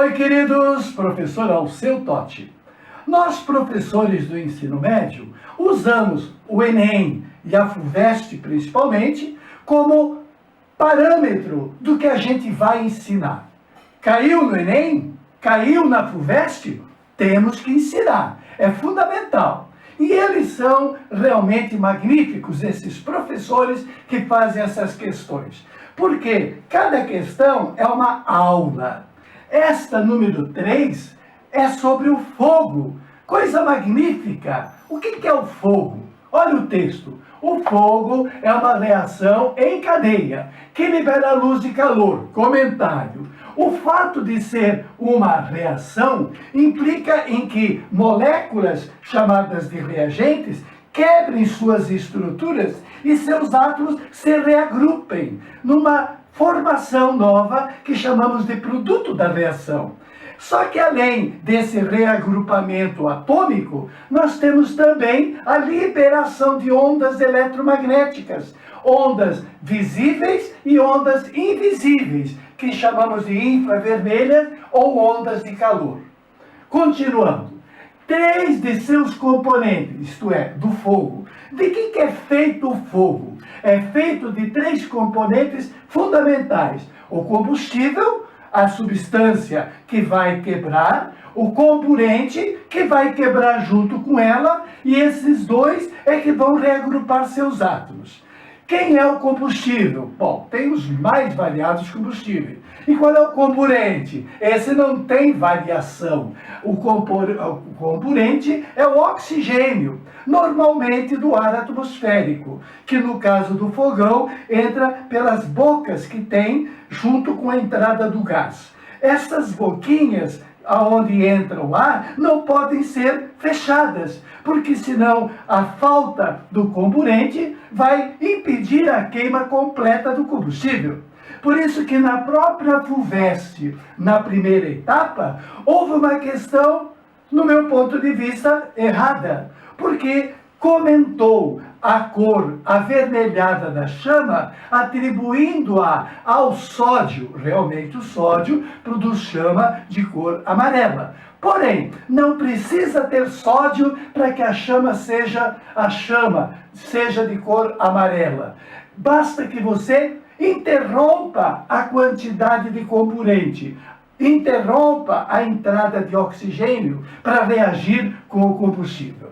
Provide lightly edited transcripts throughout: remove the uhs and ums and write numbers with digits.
Oi, queridos, professor Alceu Totti. Nós, professores do ensino médio, usamos o Enem e a FUVEST, principalmente, como parâmetro do que a gente vai ensinar. Caiu no Enem? Caiu na FUVEST? Temos que ensinar. É fundamental. E eles são realmente magníficos, esses professores que fazem essas questões. Porque cada questão é uma aula. Esta, número 3, é sobre o fogo. Coisa magnífica. O que é o fogo? Olha o texto. O fogo é uma reação em cadeia que libera luz e calor. Comentário. O fato de ser uma reação implica em que moléculas chamadas de reagentes quebrem suas estruturas e seus átomos se reagrupem numa formação nova que chamamos de produto da reação. Só que além desse reagrupamento atômico, nós temos também a liberação de ondas eletromagnéticas, ondas visíveis e ondas invisíveis, que chamamos de infravermelhas ou ondas de calor. Continuando. 3 de seus componentes, isto é, do fogo. De que é feito o fogo? É feito de 3 componentes fundamentais. O combustível, a substância que vai quebrar, o comburente, que vai quebrar junto com ela, e esses 2 é que vão reagrupar seus átomos. Quem é o combustível? Bom, tem os mais variados combustíveis. E qual é o comburente? Esse não tem variação. O comburente é o oxigênio, normalmente do ar atmosférico, que no caso do fogão entra pelas bocas que tem junto com a entrada do gás. Essas boquinhas aonde entra o ar não podem ser fechadas, porque senão a falta do comburente vai impedir a queima completa do combustível. Por isso que na própria FUVEST, na primeira etapa, houve uma questão, no meu ponto de vista, errada, porque comentou a cor avermelhada da chama, atribuindo-a ao sódio. Realmente o sódio produz chama de cor amarela. Porém, não precisa ter sódio para que a chama seja de cor amarela. Basta que você interrompa a quantidade de comburente, interrompa a entrada de oxigênio para reagir com o combustível.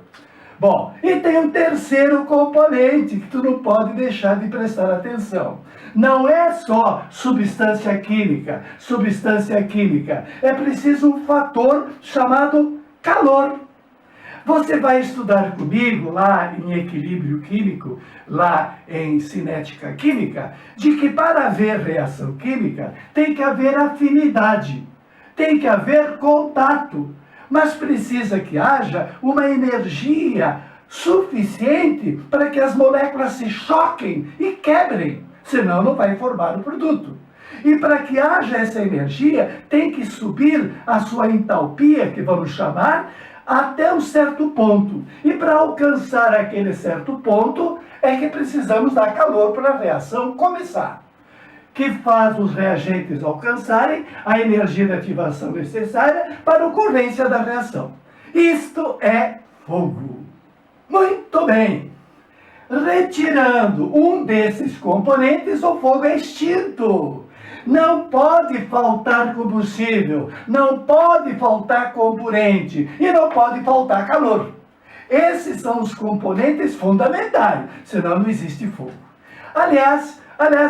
Bom, e tem um terceiro componente que tu não pode deixar de prestar atenção. Não é só substância química. É preciso um fator chamado calor. Você vai estudar comigo lá em equilíbrio químico, lá em cinética química, de que para haver reação química tem que haver afinidade, tem que haver contato. Mas precisa que haja uma energia suficiente para que as moléculas se choquem e quebrem, senão não vai formar o produto. E para que haja essa energia, tem que subir a sua entalpia, que vamos chamar, até um certo ponto. E para alcançar aquele certo ponto, é que precisamos dar calor para a reação começar, que faz os reagentes alcançarem a energia de ativação necessária para a ocorrência da reação. Isto é fogo. Muito bem. Retirando um desses componentes, o fogo é extinto. Não pode faltar combustível, não pode faltar comburente e não pode faltar calor. Esses são os componentes fundamentais, senão não existe fogo. Aliás,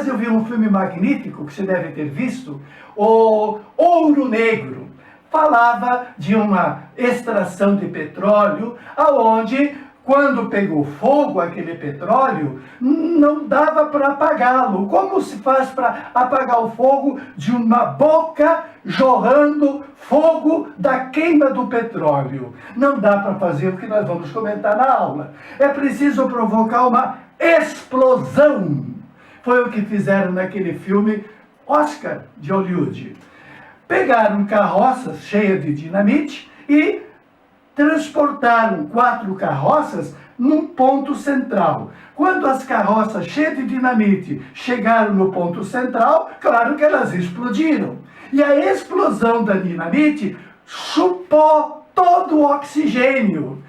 eu vi um filme magnífico que você deve ter visto, o Ouro Negro. Falava de uma extração de petróleo, aonde, quando pegou fogo aquele petróleo, não dava para apagá-lo. Como se faz para apagar o fogo de uma boca jorrando fogo da queima do petróleo? Não dá para fazer o que nós vamos comentar na aula. É preciso provocar uma explosão. Foi o que fizeram naquele filme Oscar, de Hollywood. Pegaram carroças cheias de dinamite e transportaram 4 carroças num ponto central. Quando as carroças cheias de dinamite chegaram no ponto central, claro que elas explodiram. E a explosão da dinamite chupou todo o oxigênio,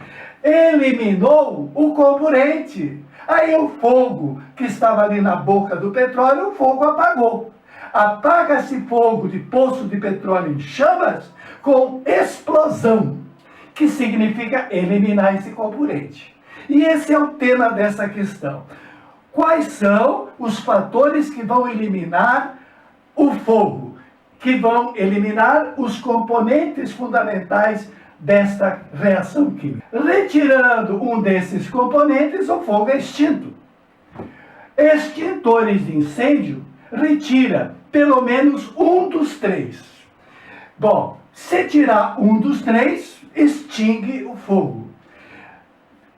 eliminou o comburente. Aí o fogo que estava ali na boca do petróleo, o fogo apagou. Apaga-se fogo de poço de petróleo em chamas com explosão, que significa eliminar esse comburente. E esse é o tema dessa questão. Quais são os fatores que vão eliminar o fogo, que vão eliminar os componentes fundamentais desta reação química? Retirando um desses componentes, o fogo é extinto. Extintores de incêndio retira pelo menos um dos três. Bom, se tirar um dos três, extingue o fogo.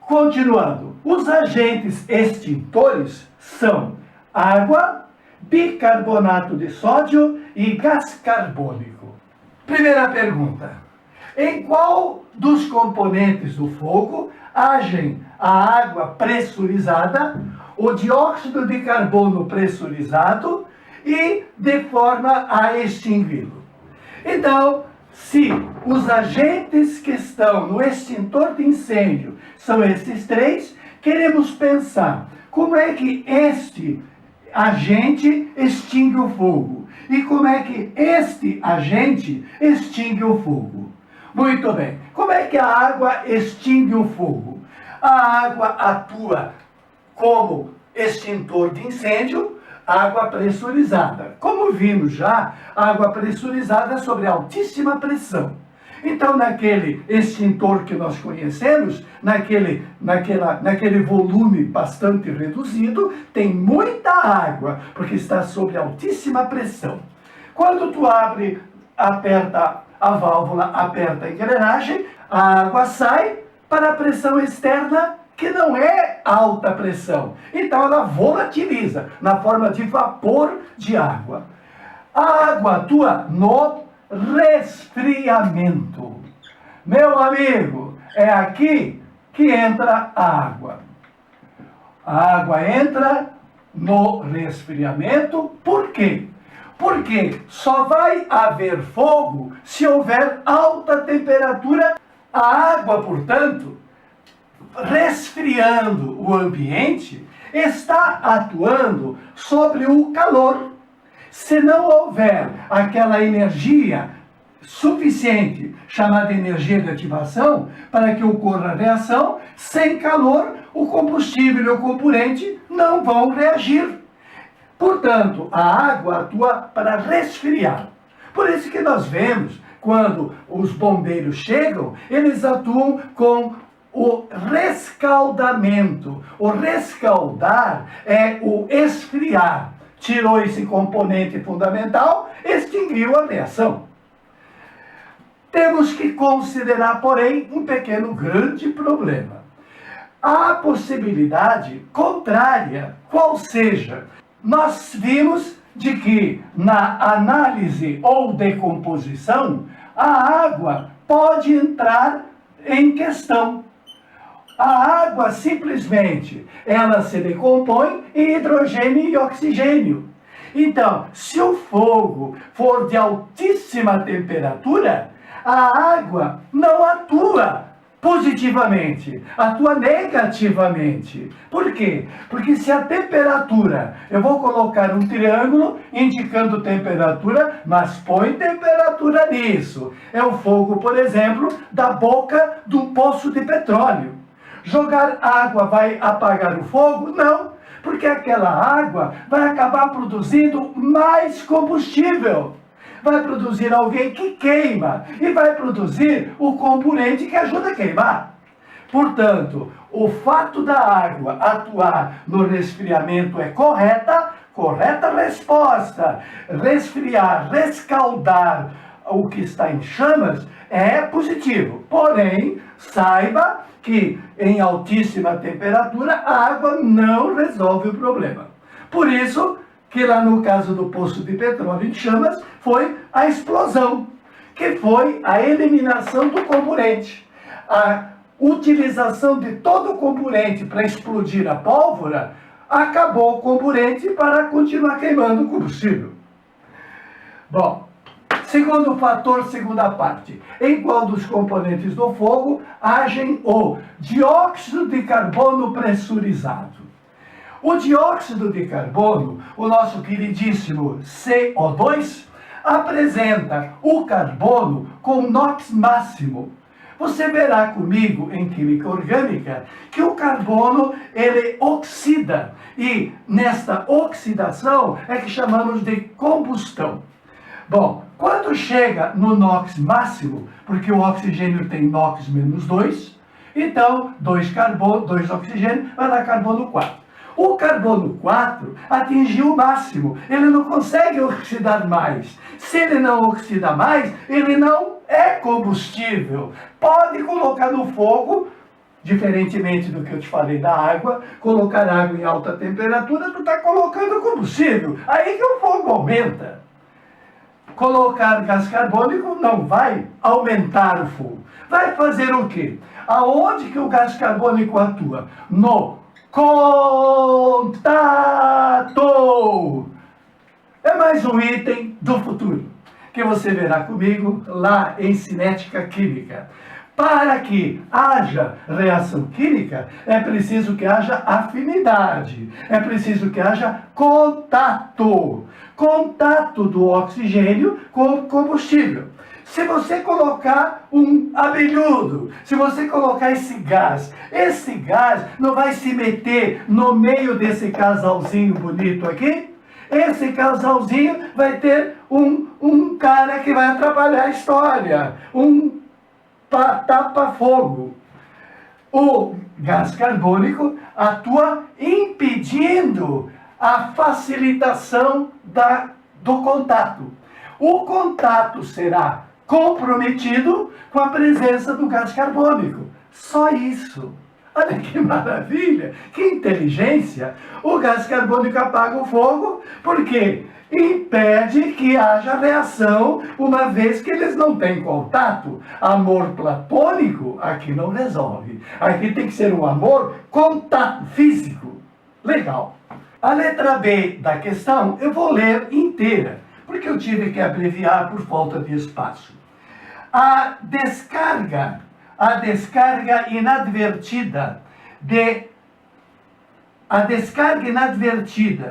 Continuando, os agentes extintores são água, bicarbonato de sódio e gás carbônico. Primeira pergunta: em qual dos componentes do fogo agem a água pressurizada, o dióxido de carbono pressurizado e de forma a extingui-lo? Então, se os agentes que estão no extintor de incêndio são esses três, queremos pensar como é que este agente extingue o fogo e como é que este agente extingue o fogo. Muito bem. Como é que a água extingue o fogo? A água atua como extintor de incêndio, água pressurizada. Como vimos já, água pressurizada sobre altíssima pressão. Então, naquele extintor que nós conhecemos, naquele volume bastante reduzido, tem muita água, porque está sob altíssima pressão. Quando tu abre, aperta a válvula, aperta a engrenagem, a água sai para a pressão externa, que não é alta pressão. Então ela volatiliza na forma de vapor de água. A água atua no resfriamento. Meu amigo, é aqui que entra a água. A água entra no resfriamento. Por quê? Porque só vai haver fogo se houver alta temperatura. A água, portanto, resfriando o ambiente, está atuando sobre o calor. Se não houver aquela energia suficiente, chamada energia de ativação, para que ocorra a reação, sem calor, o combustível e o comburente não vão reagir. Portanto, a água atua para resfriar. Por isso que nós vemos, quando os bombeiros chegam, eles atuam com o rescaldamento. O rescaldar é o esfriar. Tirou esse componente fundamental, extinguiu a reação. Temos que considerar, porém, um pequeno grande problema. Há a possibilidade contrária, qual seja, nós vimos de que na análise ou decomposição, a água pode entrar em questão. A água simplesmente, ela se decompõe em hidrogênio e oxigênio. Então, se o fogo for de altíssima temperatura, a água não atua positivamente, atua negativamente. Por quê? Porque se a temperatura, eu vou colocar um triângulo indicando temperatura, mas põe temperatura nisso. É o fogo, por exemplo, da boca de um poço de petróleo. Jogar água vai apagar o fogo? Não, porque aquela água vai acabar produzindo mais combustível. Vai produzir alguém que queima e vai produzir o comburente que ajuda a queimar. Portanto, o fato da água atuar no resfriamento é correta resposta. Resfriar, rescaldar o que está em chamas é positivo. Porém, saiba que em altíssima temperatura a água não resolve o problema. Por isso que lá no caso do poço de petróleo em chamas foi a explosão, que foi a eliminação do comburente. utilização de todo o comburente para explodir a pólvora, acabou o comburente para continuar queimando o combustível. Bom, segundo fator, segunda parte. Em qual dos componentes do fogo agem o dióxido de carbono pressurizado? O dióxido de carbono, o nosso queridíssimo CO2, apresenta o carbono com NOx máximo. Você verá comigo em química orgânica que o carbono ele oxida e nesta oxidação é que chamamos de combustão. Bom, quando chega no NOx máximo, porque o oxigênio tem NOx menos 2, então 2 oxigênio vai dar carbono 4. O carbono 4 atingiu o máximo, ele não consegue oxidar mais. Se ele não oxida mais, ele não é combustível. Pode colocar no fogo, diferentemente do que eu te falei da água, colocar água em alta temperatura, tu está colocando combustível. Aí que o fogo aumenta. Colocar gás carbônico não vai aumentar o fogo. Vai fazer o quê? Aonde que o gás carbônico atua? No contato! É mais um item do futuro, que você verá comigo lá em cinética química. Para que haja reação química, é preciso que haja afinidade, é preciso que haja contato. Contato do oxigênio com o combustível. Se você colocar um abelhudo, se você colocar esse gás não vai se meter no meio desse casalzinho bonito aqui? Esse casalzinho vai ter um cara que vai atrapalhar a história, um tapa-fogo. O gás carbônico atua impedindo a facilitação do contato. O contato será comprometido com a presença do gás carbônico. Só isso. Olha que maravilha, que inteligência. O gás carbônico apaga o fogo porque impede que haja reação, uma vez que eles não têm contato. Amor platônico aqui não resolve. Aqui tem que ser um amor contato físico. Legal. A letra B da questão eu vou ler inteira, porque eu tive que abreviar por falta de espaço. A descarga inadvertida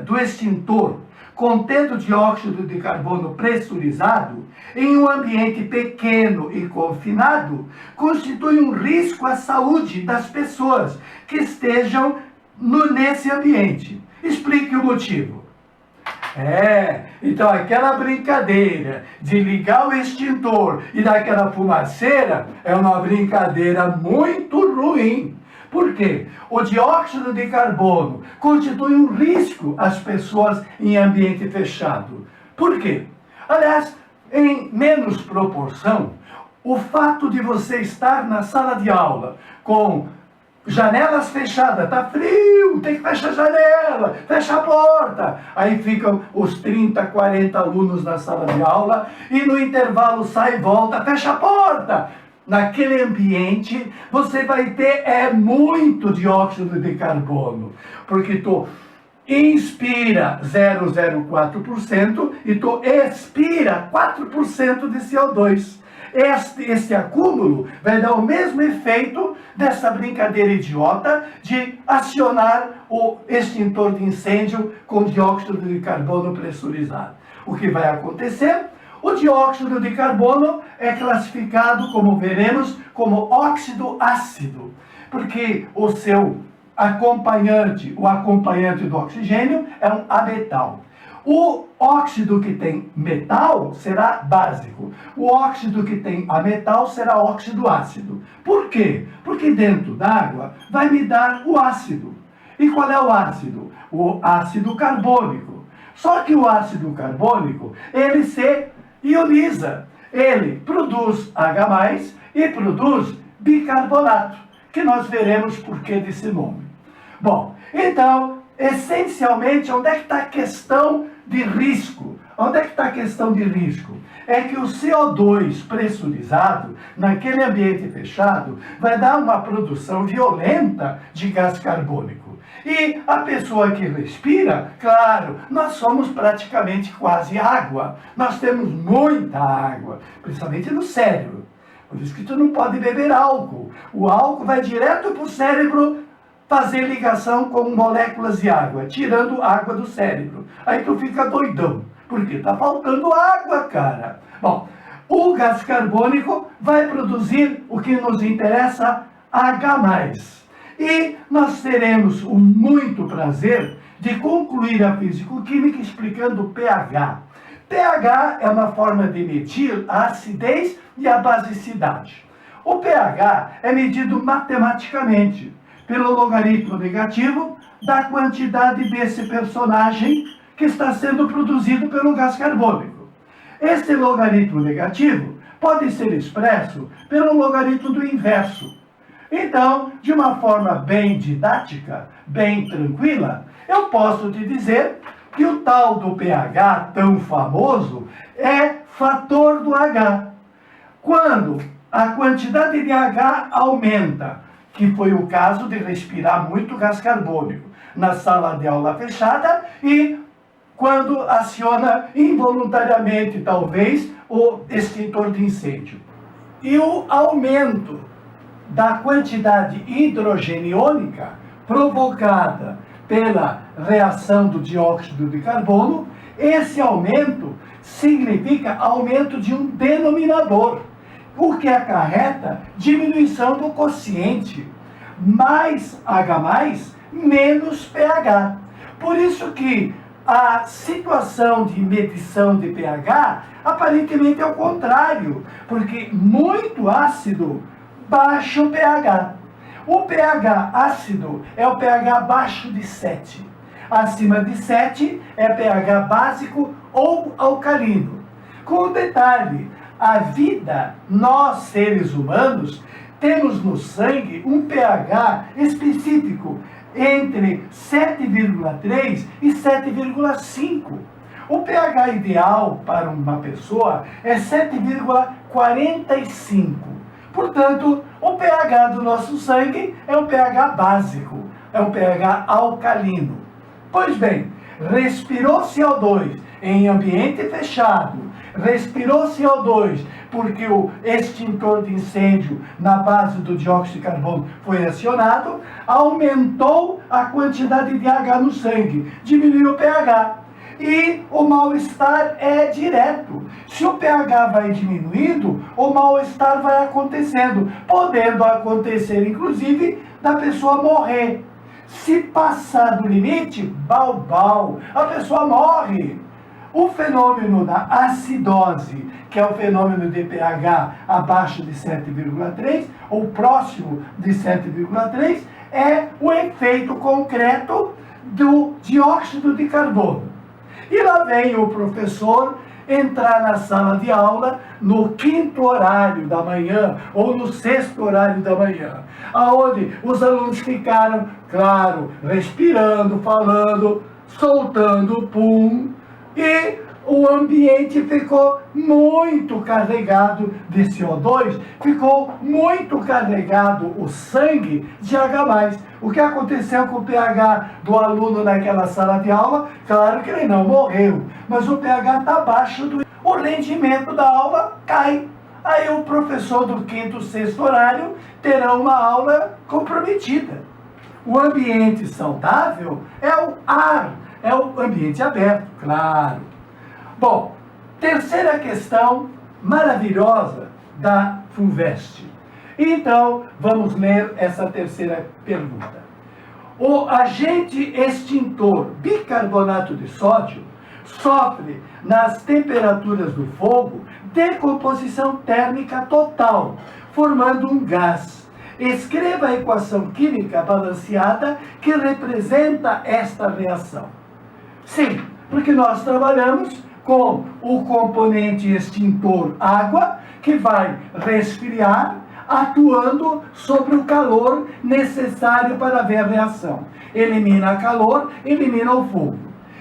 do extintor contendo dióxido de carbono pressurizado em um ambiente pequeno e confinado constitui um risco à saúde das pessoas que estejam nesse ambiente. Explique o motivo. Então aquela brincadeira de ligar o extintor e dar aquela fumaceira é uma brincadeira muito ruim. Por quê? O dióxido de carbono constitui um risco às pessoas em ambiente fechado. Por quê? Aliás, em menos proporção, o fato de você estar na sala de aula com janelas fechadas, está frio, tem que fechar a janela, fecha a porta. Aí ficam os 30, 40 alunos na sala de aula e no intervalo sai e volta, fecha a porta. Naquele ambiente você vai ter muito dióxido de carbono, porque tu inspira 0,04% e tu expira 4% de CO2. Este acúmulo vai dar o mesmo efeito dessa brincadeira idiota de acionar o extintor de incêndio com dióxido de carbono pressurizado. O que vai acontecer? O dióxido de carbono é classificado, como veremos, como óxido ácido, porque o seu acompanhante, o acompanhante do oxigênio, é um ametal. O óxido que tem metal será básico. O óxido que tem ametal será óxido ácido. Por quê? Porque dentro d'água vai me dar o ácido. E qual é o ácido? O ácido carbônico. Só que o ácido carbônico, ele se ioniza. Ele produz H+, e produz bicarbonato, que nós veremos por que desse nome. Bom, então, essencialmente, onde é que está a questão de risco? Onde é que está a questão de risco? É que o CO2 pressurizado, naquele ambiente fechado, vai dar uma produção violenta de gás carbônico. E a pessoa que respira, claro, nós somos praticamente quase água. Nós temos muita água, principalmente no cérebro. Por isso que tu não pode beber álcool. O álcool vai direto para o cérebro fazer ligação com moléculas de água, tirando água do cérebro. Aí tu fica doidão, porque está faltando água, cara. Bom, o gás carbônico vai produzir o que nos interessa, H+. E nós teremos o muito prazer de concluir a físico-química explicando o pH. pH é uma forma de medir a acidez e a basicidade. O pH é medido matematicamente pelo logaritmo negativo da quantidade desse personagem que está sendo produzido pelo gás carbônico. Esse logaritmo negativo pode ser expresso pelo logaritmo do inverso. Então, de uma forma bem didática, bem tranquila, eu posso te dizer que o tal do pH tão famoso é fator do H. Quando a quantidade de H aumenta, que foi o caso de respirar muito gás carbônico na sala de aula fechada e quando aciona involuntariamente, talvez, o extintor de incêndio. E o aumento da quantidade hidrogeniônica provocada pela reação do dióxido de carbono, esse aumento significa aumento de um denominador, o que acarreta diminuição do quociente, mais H+, menos pH. Por isso que a situação de medição de pH aparentemente é o contrário, porque muito ácido, baixo pH. O pH ácido é o pH abaixo de 7. Acima de 7 é pH básico ou alcalino. Com um detalhe, a vida, nós seres humanos, temos no sangue um pH específico entre 7,3 e 7,5. O pH ideal para uma pessoa é 7,45. Portanto, o pH do nosso sangue é um pH básico, é um pH alcalino. Pois bem, respirou CO2 em ambiente fechado, respirou CO2 porque o extintor de incêndio na base do dióxido de carbono foi acionado, aumentou a quantidade de H no sangue, diminuiu o pH. E o mal-estar é direto. Se o pH vai diminuindo, o mal-estar vai acontecendo, podendo acontecer, inclusive, da pessoa morrer. Se passar do limite, bau, a pessoa morre. O fenômeno da acidose, que é o fenômeno de pH abaixo de 7,3, ou próximo de 7,3, é o efeito concreto do dióxido de carbono. E lá vem o professor entrar na sala de aula no 5º horário da manhã ou no 6º horário da manhã, aonde os alunos ficaram, claro, respirando, falando, soltando pum, e o ambiente ficou muito carregado de CO2, ficou muito carregado o sangue de H+. O que aconteceu com o pH do aluno naquela sala de aula? Claro que ele não morreu, mas o pH está abaixo o rendimento da aula cai. Aí o professor do 5º, 6º horário terá uma aula comprometida. O ambiente saudável é o ar, é o ambiente aberto, claro. Bom, terceira questão maravilhosa da FUVEST. Então, vamos ler essa terceira pergunta. O agente extintor bicarbonato de sódio sofre, nas temperaturas do fogo, decomposição térmica total, formando um gás. Escreva a equação química balanceada que representa esta reação. Sim, porque nós trabalhamos com o componente extintor água, que vai resfriar, atuando sobre o calor necessário para haver a reação. Elimina calor, elimina o fogo.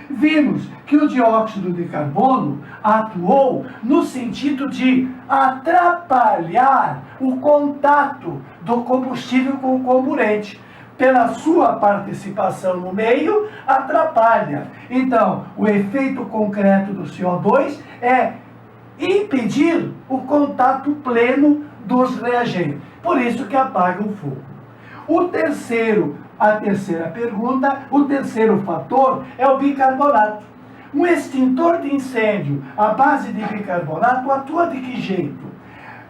vimos que o dióxido de carbono atuou no sentido de atrapalhar o contato do combustível com o comburente. Pela sua participação no meio, atrapalha. Então, o efeito concreto do CO2 é impedir o contato pleno dos reagentes. Por isso que apaga o fogo. A terceira pergunta, o terceiro fator é o bicarbonato. Um extintor de incêndio à base de bicarbonato atua de que jeito?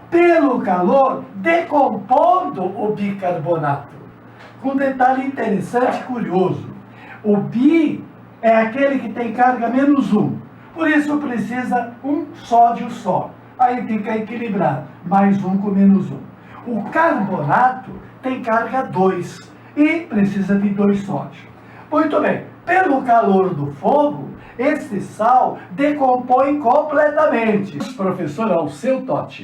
Pelo calor, decompondo o bicarbonato. Um detalhe interessante e curioso. O bi é aquele que tem carga -1. Por isso precisa um sódio só. Aí fica equilibrado. Mais um com -1. O carbonato tem carga 2 e precisa de 2 sódios. Muito bem. Pelo calor do fogo, este sal decompõe completamente. Professor Alceu Totti.